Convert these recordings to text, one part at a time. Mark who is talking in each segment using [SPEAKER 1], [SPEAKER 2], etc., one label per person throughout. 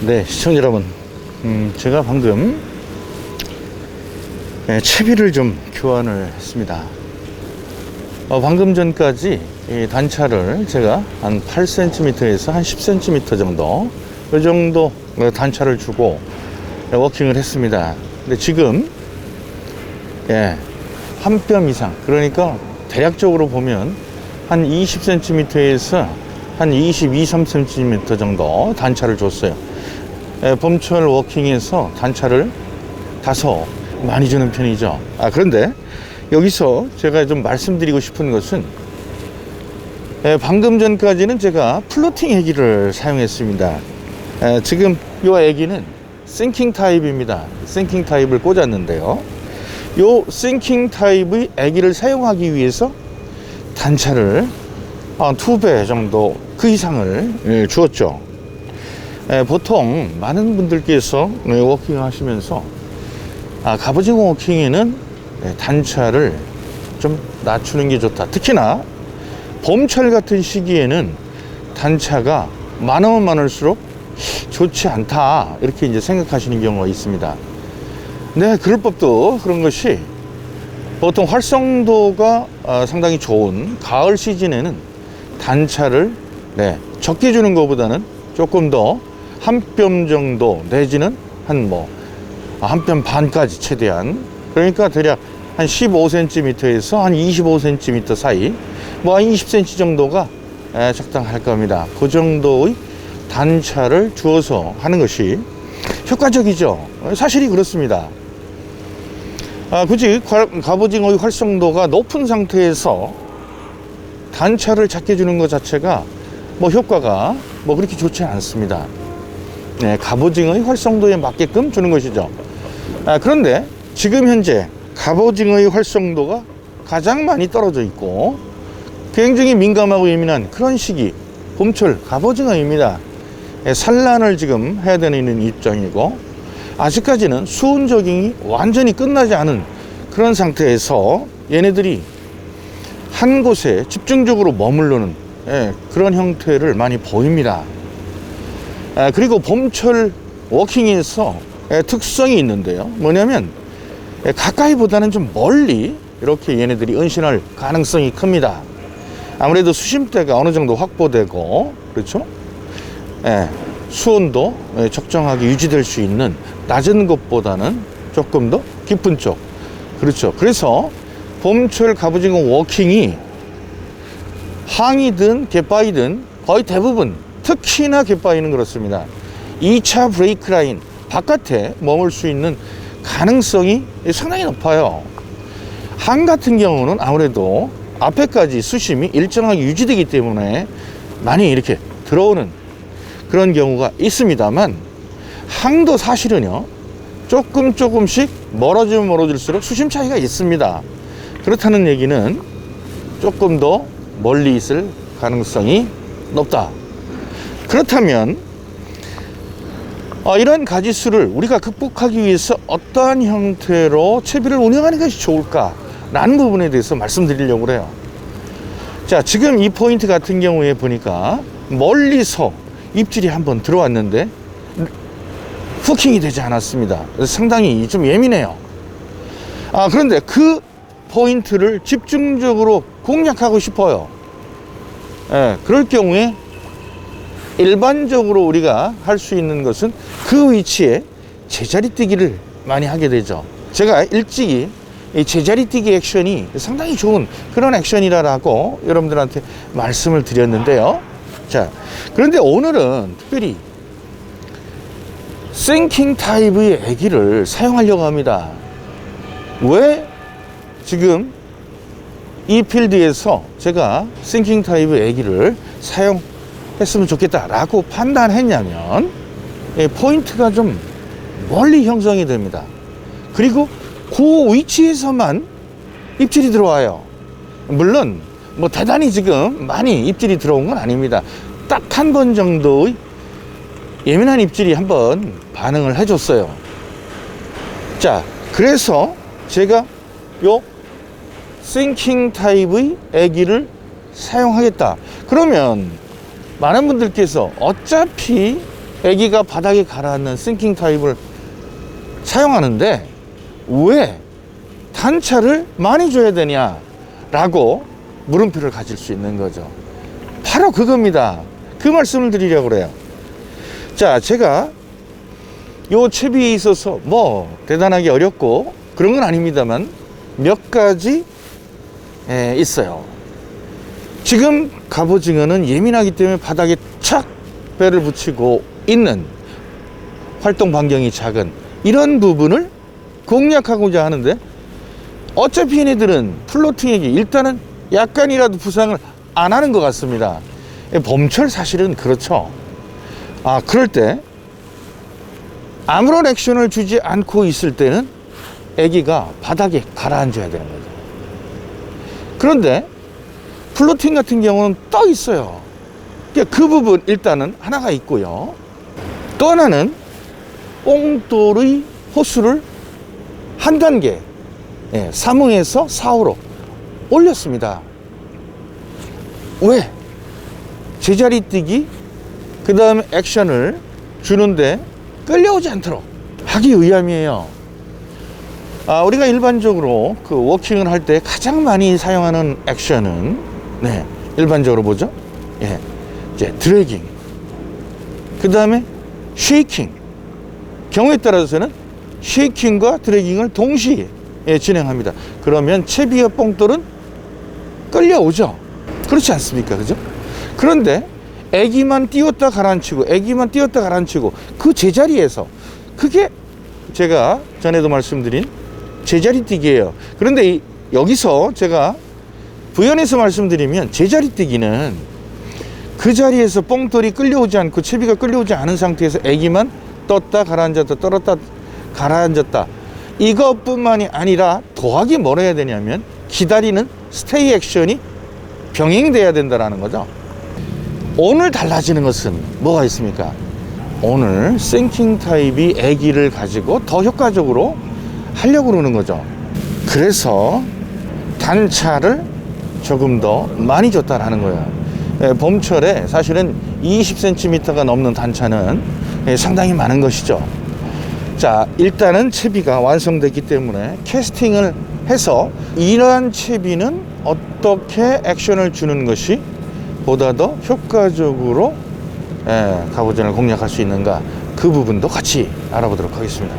[SPEAKER 1] 네, 시청자 여러분, 제가 방금 채비를 좀 교환을 했습니다. 방금 전까지 이 단차를 제가 한 8cm에서 한 10cm 정도, 이 정도 단차를 주고 워킹을 했습니다. 근데 지금 한 뼘 이상, 그러니까 대략적으로 보면 한 20cm에서 한 22, 3cm 정도 단차를 줬어요. 봄철 워킹에서 단차를 다소 많이 주는 편이죠. 그런데 여기서 제가 좀 말씀드리고 싶은 것은 방금 전까지는 제가 플로팅 애기를 사용했습니다. 지금 이 애기는 싱킹 타입입니다. 싱킹 타입을 꽂았는데요. 이 싱킹 타입의 애기를 사용하기 위해서 단차를 한 2배 정도 그 이상을 주었죠. 보통 많은 분들께서 워킹 하시면서 갑오징어 워킹에는 단차를 좀 낮추는 게 좋다. 특히나 봄철 같은 시기에는 단차가 많으면 많을수록 좋지 않다, 이렇게 이제 생각하시는 경우가 있습니다. 네, 그럴 법도 그런 것이 보통 활성도가 상당히 좋은 가을 시즌에는 단차를 적게 주는 것보다는 조금 더 한 뼘 정도 내지는 한 뼘 반까지 최대한, 그러니까 대략 한 15cm에서 한 25cm 사이, 한 20cm 정도가 적당할 겁니다. 그 정도의 단차를 주어서 하는 것이 효과적이죠. 사실이 그렇습니다. 굳이 갑오징어의 활성도가 높은 상태에서 단차를 작게 주는 것 자체가 효과가 그렇게 좋지 않습니다. 갑오징어의 활성도에 맞게끔 주는 것이죠. 그런데 지금 현재 갑오징어의 활성도가 가장 많이 떨어져 있고 굉장히 민감하고 예민한 그런 시기, 봄철 갑오징어입니다. 산란을 지금 해야 되는 입장이고, 아직까지는 수온 적응이 완전히 끝나지 않은 그런 상태에서 얘네들이 한 곳에 집중적으로 머무르는 그런 형태를 많이 보입니다. 그리고 봄철 워킹에서 특성이 있는데요. 뭐냐면 가까이보다는 좀 멀리 이렇게 얘네들이 은신할 가능성이 큽니다. 아무래도 수심대가 어느 정도 확보되고, 그렇죠? 수온도 적정하게 유지될 수 있는 낮은 곳보다는 조금 더 깊은 쪽, 그렇죠? 그래서 봄철 갑오징어 워킹이 항이든 갯바위든 거의 대부분, 특히나 갯바위는 그렇습니다. 2차 브레이크 라인 바깥에 머물 수 있는 가능성이 상당히 높아요. 항 같은 경우는 아무래도 앞에까지 수심이 일정하게 유지되기 때문에 많이 이렇게 들어오는 그런 경우가 있습니다만, 항도 사실은요 조금씩 멀어지면 멀어질수록 수심 차이가 있습니다. 그렇다는 얘기는 조금 더 멀리 있을 가능성이 높다. 그렇다면 이런 가지수를 우리가 극복하기 위해서 어떠한 형태로 채비를 운영하는 것이 좋을까 라는 부분에 대해서 말씀드리려고 해요. 자, 지금 이 포인트 같은 경우에 보니까 멀리서 입질이 한번 들어왔는데 후킹이 되지 않았습니다. 상당히 좀 예민해요. 그런데 그 포인트를 집중적으로 공략하고 싶어요. 그럴 경우에 일반적으로 우리가 할 수 있는 것은 그 위치에 제자리 뛰기를 많이 하게 되죠. 제가 일찍이 이 제자리 뛰기 액션이 상당히 좋은 그런 액션이라고 여러분들한테 말씀을 드렸는데요. 자, 그런데 오늘은 특별히 싱킹 타입의 애기를 사용하려고 합니다. 왜 지금 이 필드에서 제가 싱킹 타입의 애기를 사용했으면 좋겠다라고 판단했냐면, 포인트가 좀 멀리 형성이 됩니다. 그리고 그 위치에서만 입질이 들어와요. 물론 대단히 지금 많이 입질이 들어온 건 아닙니다. 딱 한 번 정도의 예민한 입질이 한번 반응을 해줬어요. 자, 그래서 제가 요 싱킹 타입의 애기를 사용하겠다. 그러면 많은 분들께서 어차피 애기가 바닥에 가라앉는 싱킹 타입을 사용하는데 왜 단차를 많이 줘야 되냐라고 물음표를 가질 수 있는 거죠. 바로 그겁니다. 그 말씀을 드리려고 그래요. 자, 제가 요 채비에 있어서 뭐 대단하게 어렵고 그런 건 아닙니다만 몇 가지 있어요. 지금 갑오징어는 예민하기 때문에 바닥에 착 배를 붙이고 있는 활동 반경이 작은 이런 부분을 공략하고자 하는데 어차피 얘네들은 플로팅에게 일단은 약간이라도 부상을 안 하는 것 같습니다. 봄철 사실은 그렇죠. 그럴 때 아무런 액션을 주지 않고 있을 때는 애기가 바닥에 가라앉아야 되는 거죠. 그런데 플로팅 같은 경우는 떠 있어요. 그 부분 일단은 하나가 있고요. 또 하나는 뽕돌의 호수를 한 단계 3호에서 4호로 올렸습니다. 왜? 제자리 뛰기 그 다음에 액션을 주는데 끌려오지 않도록 하기 위함이에요. 우리가 일반적으로 그 워킹을 할 때 가장 많이 사용하는 액션은 일반적으로 뭐죠? 이제 드래깅 그 다음에 쉐이킹, 경우에 따라서는 쉐이킹과 드래깅을 동시에 진행합니다. 그러면 채비와 뽕돌은 끌려오죠. 그렇지 않습니까? 그죠? 그런데 애기만 띄웠다 가라앉히고 애기만 띄웠다 가라앉히고 그 제자리에서, 그게 제가 전에도 말씀드린 제자리 뛰기예요. 그런데 여기서 제가 부연해서 말씀드리면 제자리 뛰기는 그 자리에서 뽕돌이 끌려오지 않고 채비가 끌려오지 않은 상태에서 애기만 떴다 가라앉았다 떨었다 가라앉았다, 이것뿐만이 아니라 더하기 뭘 해야 되냐면 기다리는 스테이 액션이 병행돼야 된다는 거죠. 오늘 달라지는 것은 뭐가 있습니까? 오늘 싱킹 타입이 애기를 가지고 더 효과적으로 하려고 그러는 거죠. 그래서 단차를 조금 더 많이 줬다라는 거예요. 봄철에 사실은 20cm가 넘는 단차는 상당히 많은 것이죠. 자, 일단은 채비가 완성됐기 때문에 캐스팅을 해서 이러한 채비는 어떻게 액션을 주는 것이 보다 더 효과적으로 갑오징어를 공략할 수 있는가, 그 부분도 같이 알아보도록 하겠습니다.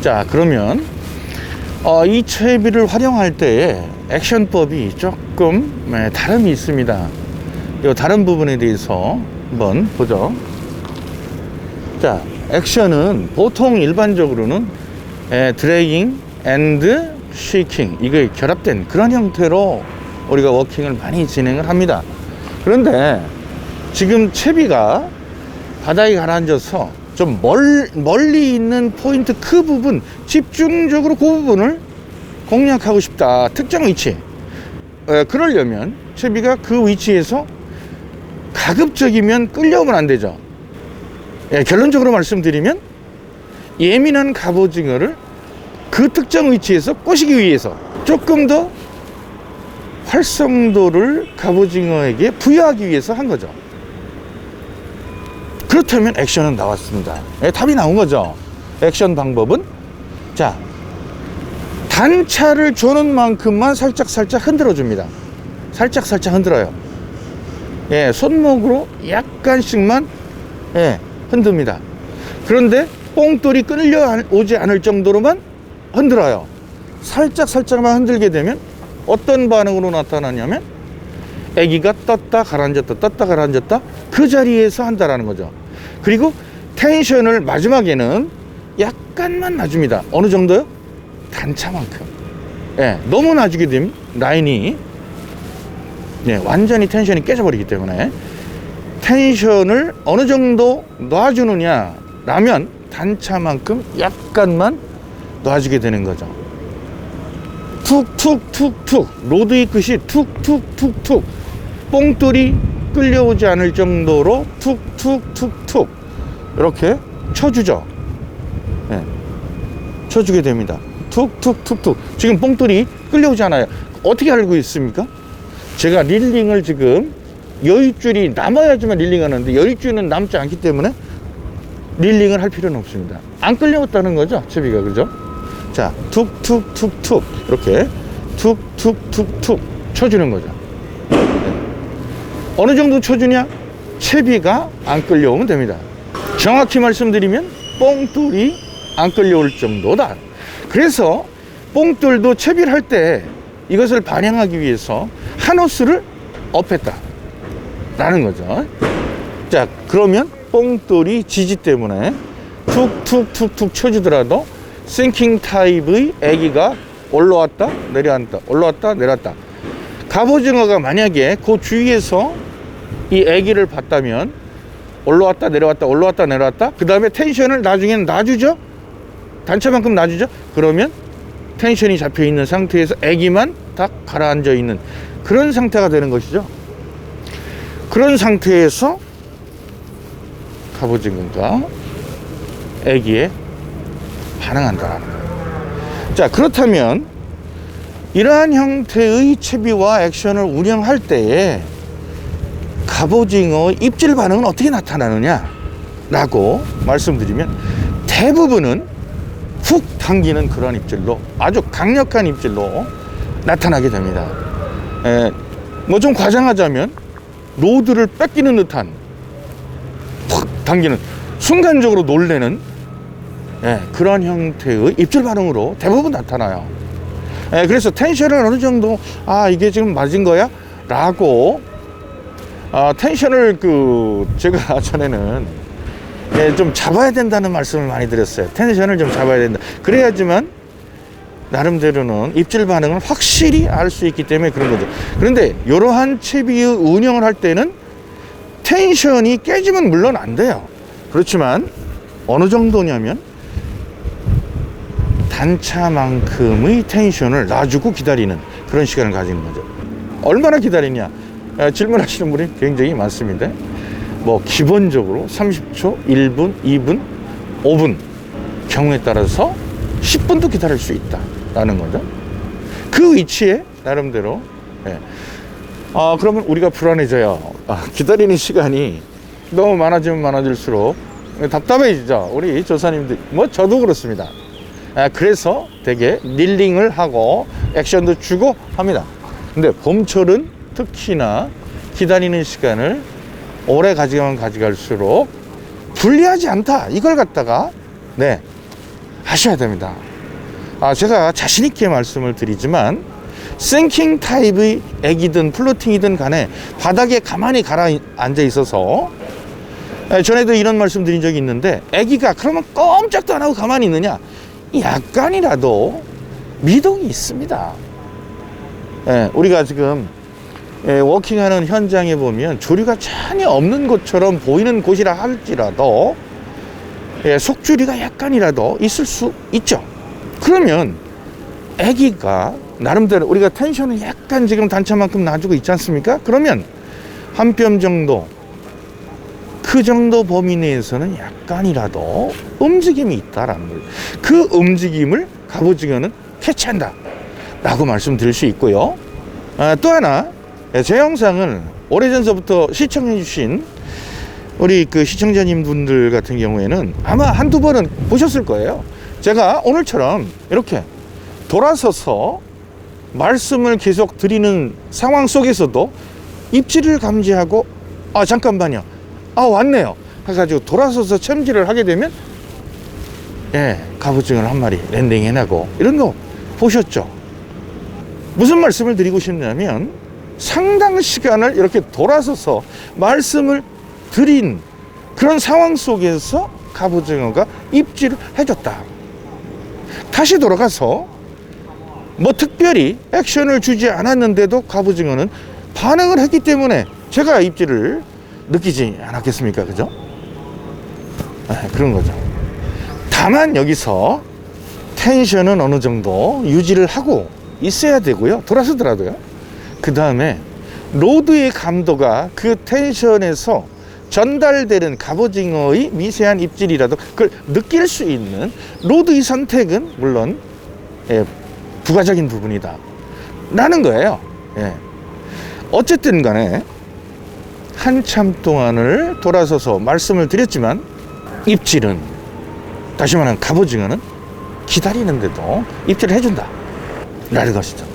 [SPEAKER 1] 자, 그러면 이 채비를 활용할 때의 액션법이 조금 다름이 있습니다. 이 다른 부분에 대해서 한번 보죠. 자, 액션은 보통 일반적으로는 드래깅 앤드 쉐이킹, 이게 결합된 그런 형태로 우리가 워킹을 많이 진행을 합니다. 그런데 지금 채비가 바닥에 가라앉아서 좀 멀리 있는 포인트, 그 부분 집중적으로 그 부분을 공략하고 싶다, 특정 위치. 그러려면 채비가 그 위치에서 가급적이면 끌려오면 안 되죠. 결론적으로 말씀드리면 예민한 갑오징어를 그 특정 위치에서 꼬시기 위해서 조금 더 활성도를 갑오징어에게 부여하기 위해서 한 거죠. 그렇다면 액션은 나왔습니다. 답이 나온 거죠. 액션 방법은, 자, 단차를 주는 만큼만 살짝 흔들어 줍니다. 살짝 흔들어요. 손목으로 약간씩만 흔듭니다. 그런데 뽕돌이 끌려오지 않을 정도로만 흔들어요. 살짝만 흔들게 되면 어떤 반응으로 나타나냐면 애기가 떴다 가라앉았다 그 자리에서 한다라는 거죠. 그리고 텐션을 마지막에는 약간만 놔줍니다. 어느 정도요? 단차만큼. 너무 놔주게 되면 라인이 완전히 텐션이 깨져버리기 때문에 텐션을 어느 정도 놔주느냐 라면 단차만큼 약간만 놔주게 되는 거죠. 툭툭툭툭, 로드의 끝이 툭툭툭툭, 뽕돌이 끌려오지 않을 정도로 툭툭툭툭 이렇게 쳐주죠. 쳐주게 됩니다. 툭툭툭툭. 지금 뽕돌이 끌려오잖아요. 어떻게 알고 있습니까? 제가 릴링을 지금 여윳줄이 남아야지만 릴링 하는데 여윳줄은 남지 않기 때문에 릴링을 할 필요는 없습니다. 안 끌려왔다는 거죠, 채비가. 그죠? 자, 툭툭툭툭 이렇게 툭툭툭툭 쳐주는 거죠. 네. 어느 정도 쳐주냐? 채비가 안 끌려오면 됩니다. 정확히 말씀드리면 뽕돌이 안 끌려올 정도다. 그래서 뽕돌도 채비를 할 때 이것을 반영하기 위해서 한 호스를 업했다 라는 거죠. 자, 그러면 뽕돌이 지지 때문에 툭툭툭툭 쳐주더라도 싱킹 타입의 애기가 올라왔다 내려앉다 올라왔다 내려왔다. 갑오징어가 만약에 그 주위에서 이 애기를 봤다면 올라왔다 내려왔다 올라왔다 내려왔다, 그 다음에 텐션을 나중에는 놔주죠. 단차만큼 놔주죠. 그러면 텐션이 잡혀 있는 상태에서 애기만 딱 가라앉아 있는 그런 상태가 되는 것이죠. 그런 상태에서 갑오징어가 애기에 반응한다는 거예요. 자, 그렇다면 이러한 형태의 채비와 액션을 운영할 때에 갑오징어의 입질 반응은 어떻게 나타나느냐 라고 말씀드리면, 대부분은 훅 당기는 그런 입질로, 아주 강력한 입질로 나타나게 됩니다. 뭐 좀 과장하자면 로드를 뺏기는 듯한 확 당기는, 순간적으로 놀래는 그런 형태의 입질 반응으로 대부분 나타나요. 그래서 텐션을 어느 정도 이게 지금 맞은 거야? 라고 텐션을 제가 전에는 좀 잡아야 된다는 말씀을 많이 드렸어요. 텐션을 좀 잡아야 된다. 그래야지만 나름대로는 입질 반응을 확실히 알 수 있기 때문에 그런 거죠. 그런데 이러한 채비의 운영을 할 때는 텐션이 깨지면 물론 안 돼요. 그렇지만 어느 정도냐면 단차만큼의 텐션을 놔주고 기다리는 그런 시간을 가지는 거죠. 얼마나 기다리냐 질문하시는 분이 굉장히 많습니다. 뭐 기본적으로 30초, 1분, 2분, 5분, 경우에 따라서 10분도 기다릴 수 있다라는 거죠. 그 위치에 나름대로 그러면 우리가 불안해져요. 기다리는 시간이 너무 많아지면 많아질수록 답답해지죠. 우리 조사님들, 뭐 저도 그렇습니다. 그래서 되게 릴링을 하고 액션도 주고 합니다. 근데 봄철은 특히나 기다리는 시간을 오래 가져가면 가져갈수록 불리하지 않다, 이걸 갖다가 하셔야 됩니다. 제가 자신 있게 말씀을 드리지만 싱킹 타입의 애기든 플로팅이든 간에 바닥에 가만히 가라앉아 있어서, 전에도 이런 말씀 드린 적이 있는데, 애기가 그러면 꼼짝도 안 하고 가만히 있느냐? 약간이라도 미동이 있습니다. 우리가 지금 워킹하는 현장에 보면 조류가 전혀 없는 것처럼 보이는 곳이라 할지라도 속조리가 약간이라도 있을 수 있죠. 그러면 애기가 나름대로 우리가 텐션을 약간 지금 단차만큼 놔주고 있지 않습니까? 그러면 한 뼘 정도, 그 정도 범위 내에서는 약간이라도 움직임이 있다라는 거예요. 그 움직임을 갑오징어는 캐치한다 라고 말씀드릴 수 있고요. 또 하나, 제 영상을 오래전서부터 시청해 주신 우리 시청자님 분들 같은 경우에는 아마 한두 번은 보셨을 거예요. 제가 오늘처럼 이렇게 돌아서서 말씀을 계속 드리는 상황 속에서도 입질을 감지하고 잠깐만요, 왔네요 해가지고 돌아서서 챔질을 하게 되면 갑오징어를 한 마리 랜딩 해내고, 이런 거 보셨죠? 무슨 말씀을 드리고 싶냐면, 상당 시간을 이렇게 돌아서서 말씀을 드린 그런 상황 속에서 갑오징어가 입질을 해줬다. 다시 돌아가서 뭐 특별히 액션을 주지 않았는데도 갑오징어는 반응을 했기 때문에 제가 입질을 느끼지 않았겠습니까? 그죠? 그런 거죠. 다만 여기서 텐션은 어느 정도 유지를 하고 있어야 되고요. 돌아서더라도요. 그 다음에 로드의 감도가 그 텐션에서 전달되는 갑오징어의 미세한 입질이라도 그걸 느낄 수 있는 로드의 선택은 물론 부가적인 부분이다 라는 거예요. 어쨌든 간에 한참 동안을 돌아서서 말씀을 드렸지만 입질은, 다시 말하면 갑오징어는 기다리는데도 입질을 해준다 라는 것이죠.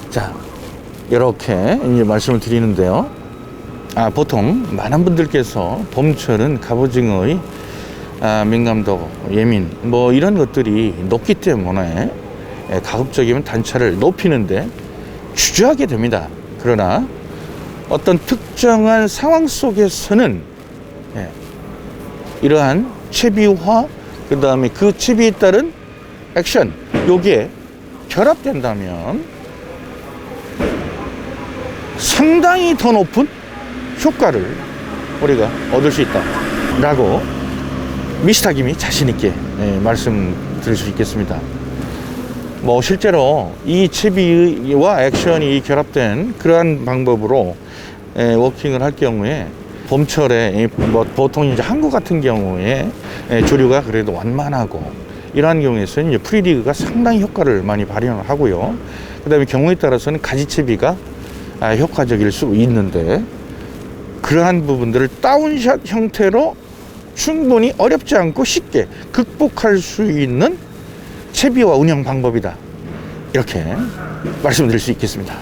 [SPEAKER 1] 자, 이렇게 이제 말씀을 드리는데요. 보통 많은 분들께서 봄철은 갑오징어의 민감도, 예민 뭐 이런 것들이 높기 때문에 가급적이면 단차를 높이는데 주저하게 됩니다. 그러나 어떤 특정한 상황 속에서는 이러한 채비와 그 다음에 그 채비에 따른 액션, 요게 결합된다면 상당히 더 높은 효과를 우리가 얻을 수 있다 라고 미스터김이 자신있게 말씀드릴 수 있겠습니다. 뭐 실제로 이 채비와 액션이 결합된 그러한 방법으로 워킹을 할 경우에 봄철에 뭐 보통 이제 한국 같은 경우에 조류가 그래도 완만하고 이러한 경우에서는 이제 프리리그가 상당히 효과를 많이 발휘를 하고요. 그 다음에 경우에 따라서는 가지채비가 효과적일 수 있는데, 그러한 부분들을 다운샷 형태로 충분히 어렵지 않고 쉽게 극복할 수 있는 채비와 운영 방법이다, 이렇게 말씀드릴 수 있겠습니다.